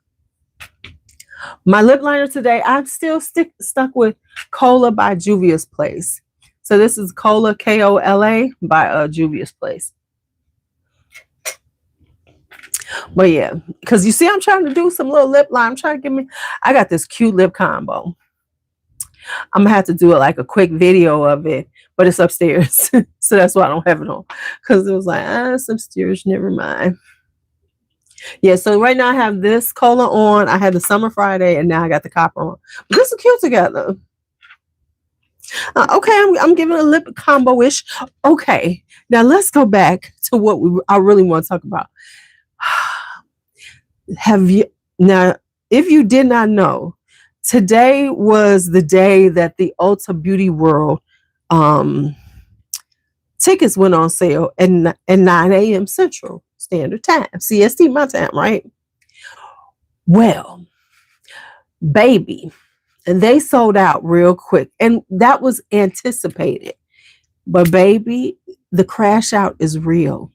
My lip liner today, I'm still stuck with Cola by Juvia's Place. So this is Cola, Kola, by Juvia's Place. But yeah, because you see, I'm trying to do some little lip line. I'm trying to I got this cute lip combo. I'm gonna have to do it like a quick video of it, but it's upstairs. So that's why I don't have it on. Because it was like, it's upstairs, never mind. Yeah, so right now I have this color on. I had the Summer Friday, and now I got the copper on. But this is cute together. Okay, I'm giving a lip combo-ish. Okay, now let's go back to what I really want to talk about. If you did not know, today was the day that the Ulta Beauty World tickets went on sale at 9 a.m. Central Standard Time, CST my time, right? Well, baby, and they sold out real quick, and that was anticipated. But baby, the crash out is real.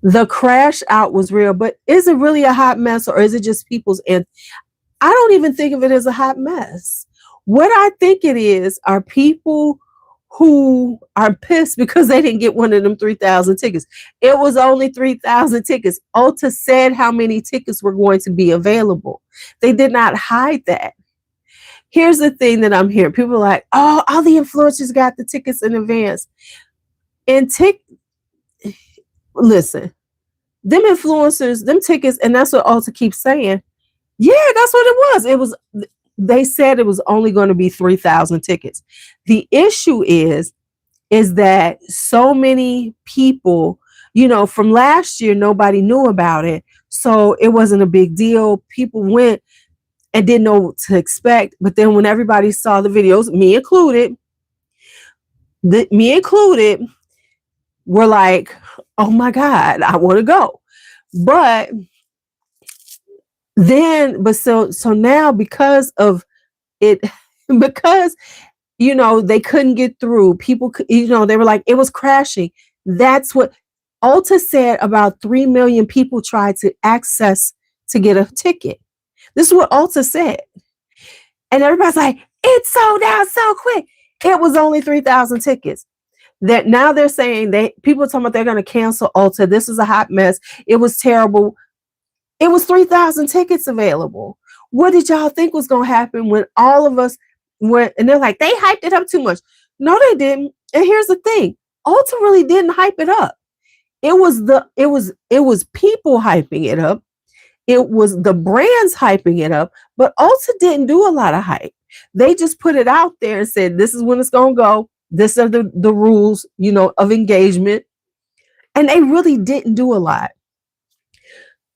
The crash out was real, but is it really a hot mess, or is it just people's? And I don't even think of it as a hot mess. What I think it is are people who are pissed because they didn't get one of them 3,000 tickets. It was only 3,000 tickets. Ulta said how many tickets were going to be available. They did not hide that. Here's the thing that I'm hearing. People are like, oh, all the influencers got the tickets in advance. And listen, them influencers, them tickets, and that's what Ulta keeps saying. Yeah, that's what it was. They said it was only going to be 3,000 tickets. The issue is that so many people, from last year, nobody knew about it. So it wasn't a big deal. People went and didn't know what to expect. But then when everybody saw the videos, me included, were like, oh my God, I want to go. But now because of it, because they couldn't get through, people they were like, it was crashing. That's what Ulta said. About 3 million people tried to access to get a ticket. This is what Ulta said, and everybody's like, it sold out so quick. It was only 3,000 tickets. That now they're saying people are talking about they're going to cancel Ulta. This is a hot mess. It was terrible. It was 3,000 tickets available. What did y'all think was going to happen when all of us went? And they're like, they hyped it up too much. No, they didn't. And here's the thing. Ulta really didn't hype it up. It was people hyping it up. It was the brands hyping it up. But Ulta didn't do a lot of hype. They just put it out there and said, this is when it's going to go. This are the rules, of engagement. And they really didn't do a lot.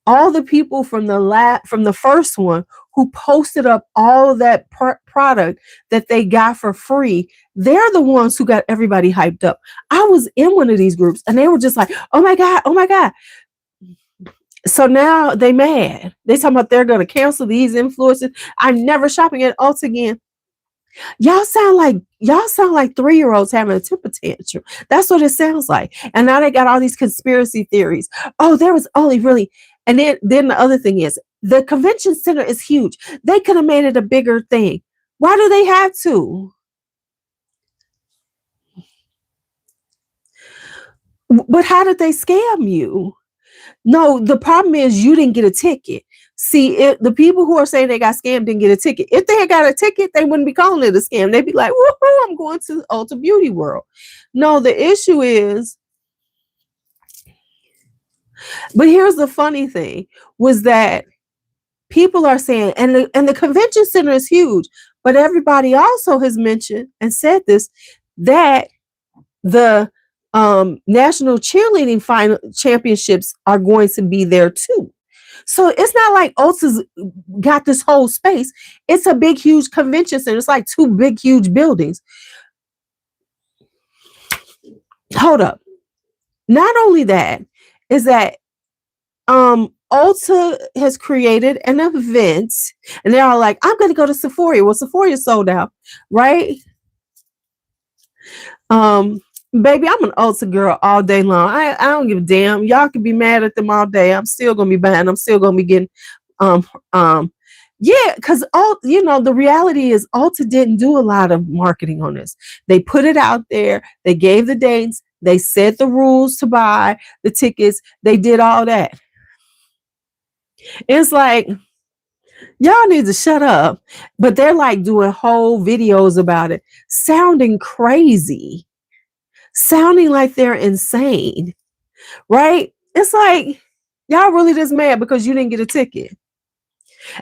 All the people from the first one who posted up all of that product that they got for free, they're the ones who got everybody hyped up. I was in one of these groups and they were just like, oh my God, oh my God. So now they mad. They talking about they're going to cancel these influencers. I'm never shopping at Ulta again. Y'all sound like 3-year-olds having a temper tantrum. That's what it sounds like. And now they got all these conspiracy theories. Oh, there was only really. And then the other thing is the convention center is huge. They could have made it a bigger thing. Why do they have to? But how did they scam you? No, the problem is you didn't get a ticket. See, the people who are saying they got scammed didn't get a ticket. If they had got a ticket, they wouldn't be calling it a scam. They'd be like, woohoo, I'm going to Ulta Beauty World. No, the issue is, but here's the funny thing, was that people are saying, and the convention center is huge, but everybody also has mentioned and said this, that the national cheerleading final championships are going to be there too. So it's not like Ulta's got this whole space. It's a big, huge convention center. It's like 2 big, huge buildings. Hold up. Not only that, is that Ulta has created an event, and they're all like, I'm going to go to Sephora. Well, Sephora sold out, right? Baby, I'm an Ulta girl all day long. I don't give a damn. Y'all can be mad at them all day. I'm still gonna be buying. I'm still gonna be getting yeah, because the reality is Ulta didn't do a lot of marketing on this. They put it out there, they gave the dates, They said the rules to buy the tickets. They did all that. It's like, y'all need to shut up. But they're like doing whole videos about it, sounding crazy, sounding like they're insane, right? It's like, y'all really just mad because you didn't get a ticket.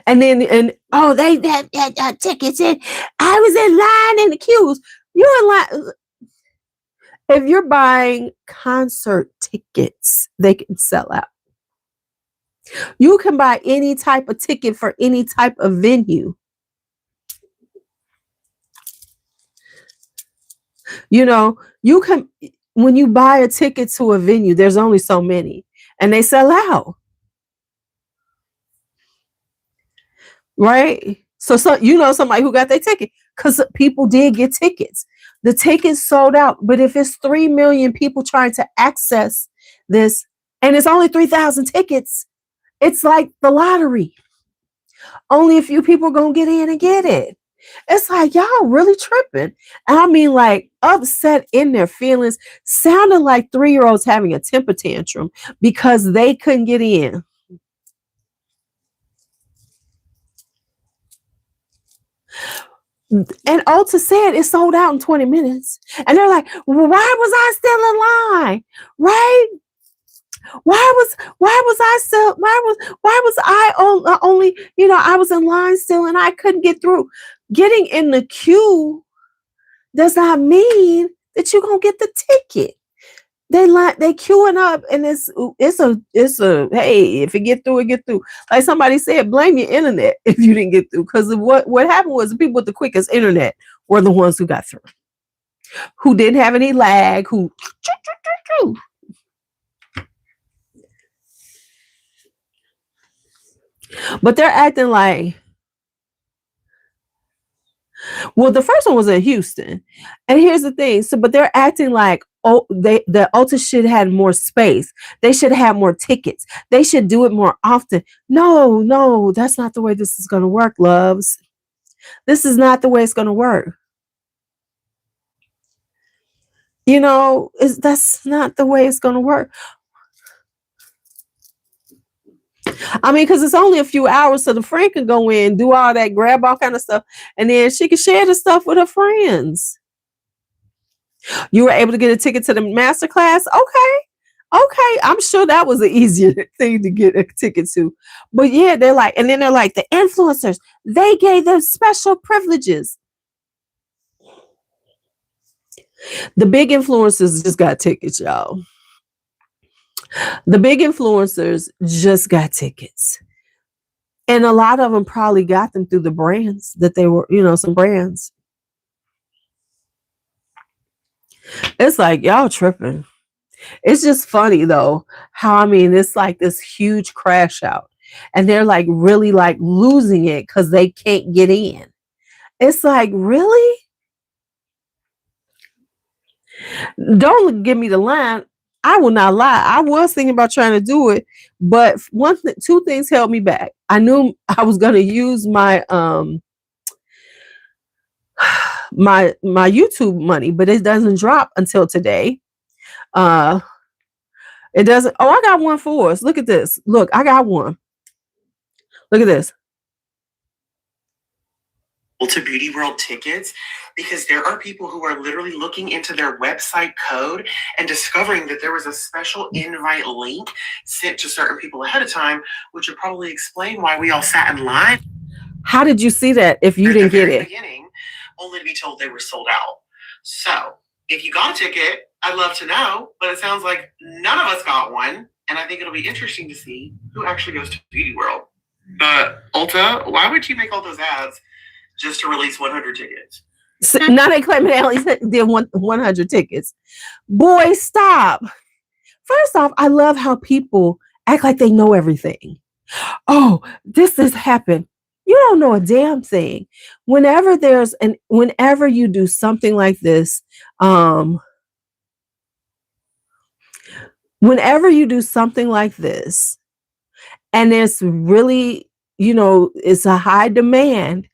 And then, they had tickets in. I was in line in the queues. You're in line. If you're buying concert tickets, they can sell out. You can buy any type of ticket for any type of venue. You know, you can, when you buy a ticket to a venue, there's only so many and they sell out. Right? So somebody who got their ticket, because people did get tickets. The tickets sold out. But if it's 3 million people trying to access this and it's only 3,000 tickets, it's like the lottery. Only a few people gonna get in and get it. It's like, y'all really tripping. I mean, like upset in their feelings, sounding like 3-year-olds having a temper tantrum because they couldn't get in. And Ulta said it sold out in 20 minutes. And they're like, well, why was I still in line? Right? Why was I only, I was in line still and I couldn't get through. Getting in the queue does not mean that you're going to get the ticket. They queuing up and it's a hey, if you get through, it get through. Like somebody said, blame your internet if you didn't get through. Because what happened was the people with the quickest internet were the ones who got through. Who didn't have any lag, but they're acting like, well, the first one was in Houston. And here's the thing. But they're acting like, the Ulta should have more space. They should have more tickets. They should do it more often. No, that's not the way this is going to work, loves. This is not the way it's going to work. That's not the way it's going to work. I mean, because it's only a few hours, so the friend can go in, do all that, grab all kind of stuff, and then she can share the stuff with her friends. You were able to get a ticket to the master class? Okay. I'm sure that was an easier thing to get a ticket to. But yeah, they're like the influencers, they gave them special privileges. The big influencers just got tickets, y'all. The big influencers just got tickets. And a lot of them probably got them through the brands that they were, some brands. It's like, y'all tripping. It's just funny though, how, it's like this huge crash out and they're like really like losing it because they can't get in. It's like, really? Don't give me the line. I will not lie. I was thinking about trying to do it, but two things held me back. I knew I was going to use my my YouTube money, but it doesn't drop until today. It doesn't. Oh, I got one for us. Look at this. Look, I got one. Look at this. To Beauty World tickets, because there are people who are literally looking into their website code and discovering that there was a special invite link sent to certain people ahead of time, which would probably explain why we all sat in line. How did you see that if you didn't get it? Beginning, only to be told they were sold out. So if you got a ticket, I'd love to know, but it sounds like none of us got one. And I think it'll be interesting to see who actually goes to Beauty World. Ulta, why would you make all those ads just to release 100 tickets? So now they claim they only did 100 tickets. Boy, stop. First off, I love how people act like they know everything. Oh, this has happened. You don't know a damn thing. Whenever you do something like this, and it's really, it's a high demand,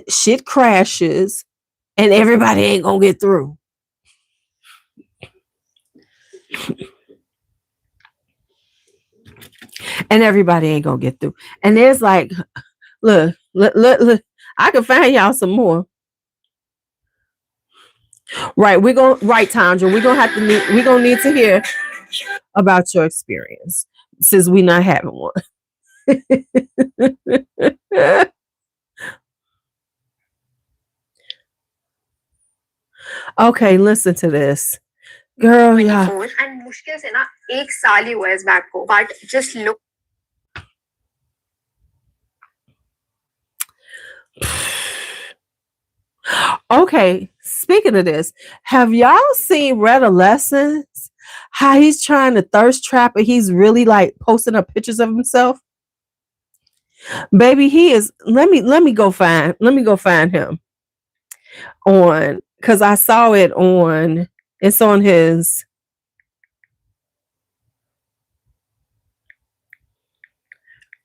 shit crashes and everybody ain't gonna get through. And everybody ain't gonna get through. And there's like, look, I can find y'all some more. Right, Tandra. We're gonna need to hear about your experience since we're not having one. Okay, listen to this. Girl, yeah. And मुश्किल से ना 1 साल ही हुआ है इस bag को, but just look. Okay, speaking of this, have y'all seen Adolescence? How he's trying to thirst trap and he's really like posting up pictures of himself? Baby, he is. Let me go find him on, because I saw it on. It's on his.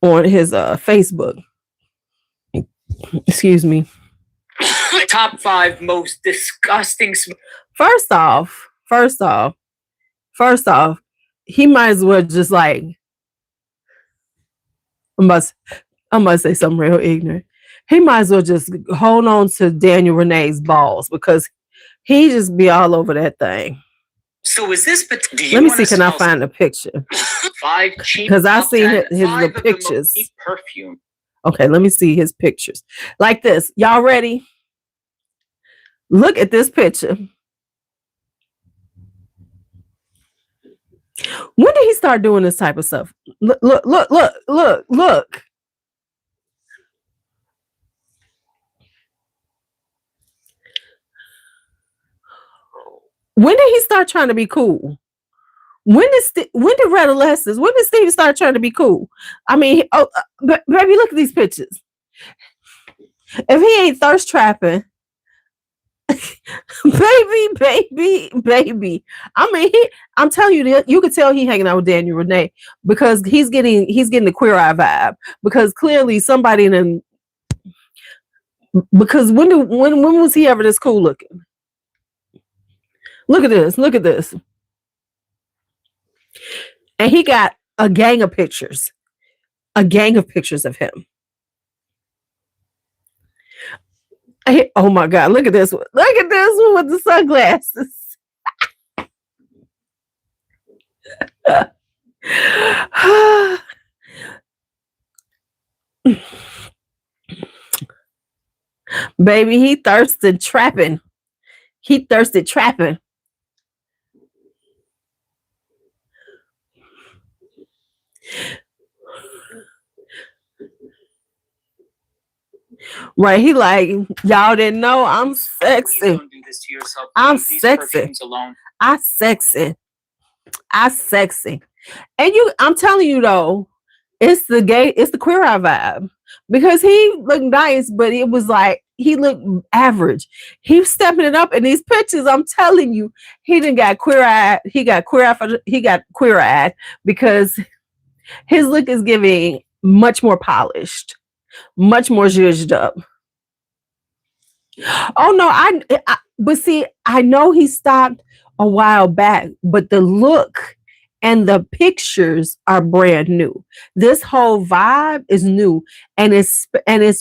On his Facebook. Excuse me. Top 5 most disgusting. First off, he might as well just like. I must say something real ignorant. He might as well just hold on to Daniel Renee's balls because he just be all over that thing. So is this? Let me see. Can I find a picture? 5 cheap. Because I seen his pictures. Perfume. Okay, let me see his pictures. Like this. Y'all ready? Look at this picture. When did he start doing this type of stuff? Look. When did he start trying to be cool? When did Adolescence? When did Steve start trying to be cool? I mean, baby, look at these pictures. If he ain't thirst trapping, baby. I mean, I'm telling you, you could tell he hanging out with Daniel Renee because he's getting the Queer Eye vibe because clearly somebody in. Because when was he ever this cool looking? Look at this. And he got a gang of pictures of him. Oh my God, look at this one. Look at this one with the sunglasses. Baby, he thirsted trapping. Right, he like, y'all didn't know I'm sexy. Don't do this to yourself. I'm Leave these sexy. perfumes alone. I sexy. And I'm telling you though, it's the Queer Eye vibe. Because he looked nice, but it was like he looked average. He's stepping it up in these pictures. I'm telling you, he didn't got queer eyed. He got queer eyed because his look is giving much more polished, much more zhuzhed up. Oh no, but see, I know he stopped a while back, but the look and the pictures are brand new. This whole vibe is new, and it's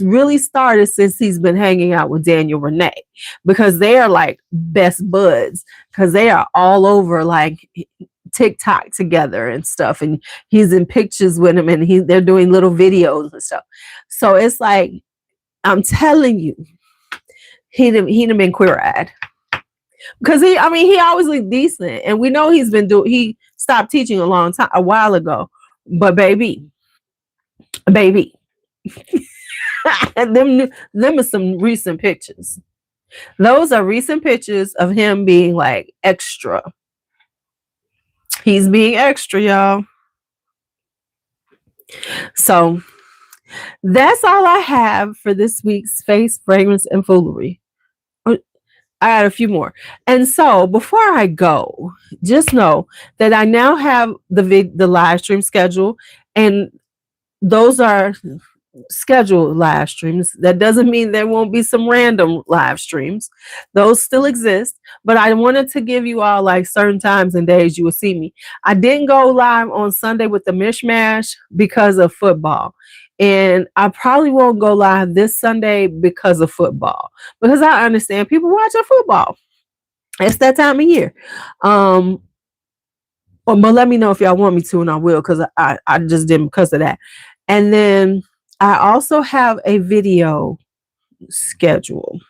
really started since he's been hanging out with Daniel Renee because they are like best buds because they are all over like TikTok together and stuff, and he's in pictures with him, and they're doing little videos and stuff. So it's like I'm telling you, he done been queer-eyed. Because he always looked decent, and we know he stopped teaching a while ago. But baby, them are some recent pictures. Those are recent pictures of him being like extra. He's being extra, y'all. So that's all I have for this week's Face, Fragrance, and Foolery. I got a few more. And so before I go, just know that I now have the live stream schedule, and those are schedule live streams. That doesn't mean there won't be some random live streams. Those still exist, but I wanted to give you all like certain times and days you will see me. I didn't go live on Sunday with the mishmash because of football. And I probably won't go live this Sunday because of football. Because I understand people watching football. It's that time of year. But let me know if y'all want me to, and I will, because I just didn't because of that. And then I also have a video schedule.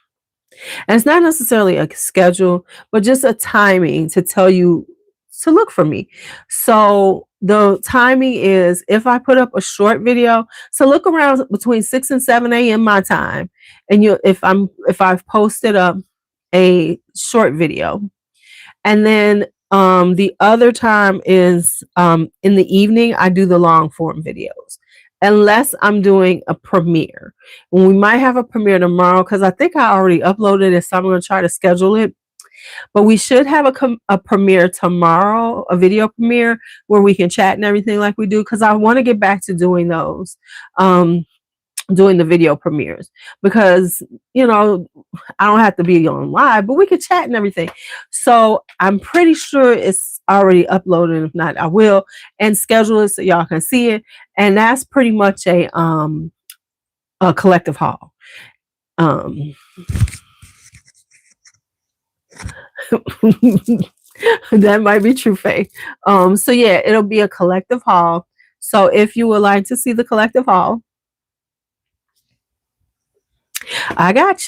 And it's not necessarily a schedule, but just a timing to tell you to look for me. So the timing is if I put up a short video, so look around between 6 and 7 a.m. my time. And if I've posted up a short video. And then the other time is in the evening, I do the long form videos. Unless I'm doing a premiere. We might have a premiere tomorrow because I think I already uploaded it, so I'm going to try to schedule it. But we should have a premiere tomorrow, a video premiere where we can chat and everything like we do, because I want to get back to doing those, doing the video premieres, because, you know, I don't have to be on live, but we can chat and everything. So I'm pretty sure it's already uploaded. If not, I will and schedule it so y'all can see it. And that's pretty much a collective haul. That might be true, Faye. So yeah, it'll be a collective haul. So if you would like to see the collective haul, I got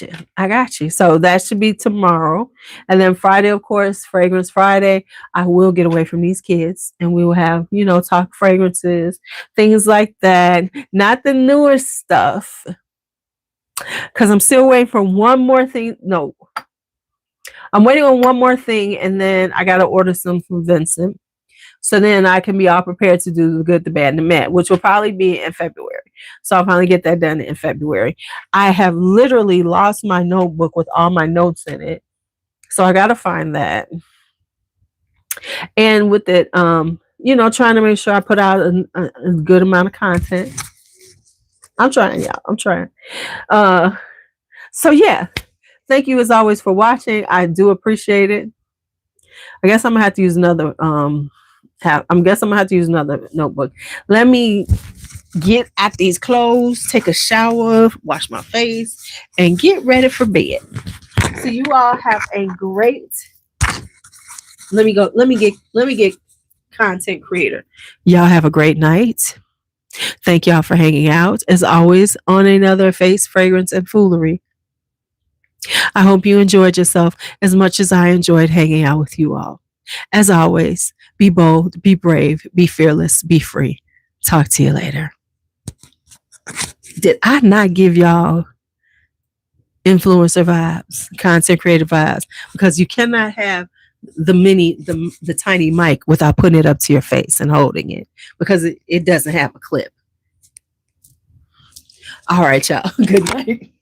you. So that should be tomorrow. And then Friday, of course, Fragrance Friday, I will get away from these kids and we will have, you know, talk fragrances, things like that. Not the newer stuff. Because I'm still waiting for one more thing. No. I'm waiting on one more thing, and then I got to order some from Vincent. So then I can be all prepared to do the good, the bad, and the mad, which will probably be in February. So I'll finally get that done in February. I have literally lost my notebook with all my notes in it. So I got to find that. And with it, you know, trying to make sure I put out a good amount of content. I'm trying, y'all. I'm trying. So yeah. Thank you as always for watching. I do appreciate it. I guess I'm gonna have to use another notebook. Let me get at these clothes, take a shower, wash my face, and get ready for bed. So you all have a great. Let me get content creator. Y'all have a great night. Thank y'all for hanging out. As always, on another Face, Fragrance, and Foolery. I hope you enjoyed yourself as much as I enjoyed hanging out with you all. As always, be bold, be brave, be fearless, be free. Talk to you later. Did I not give y'all influencer vibes, content creator vibes? Because you cannot have the tiny mic without putting it up to your face and holding it, because it doesn't have a clip. All right, y'all. Good night.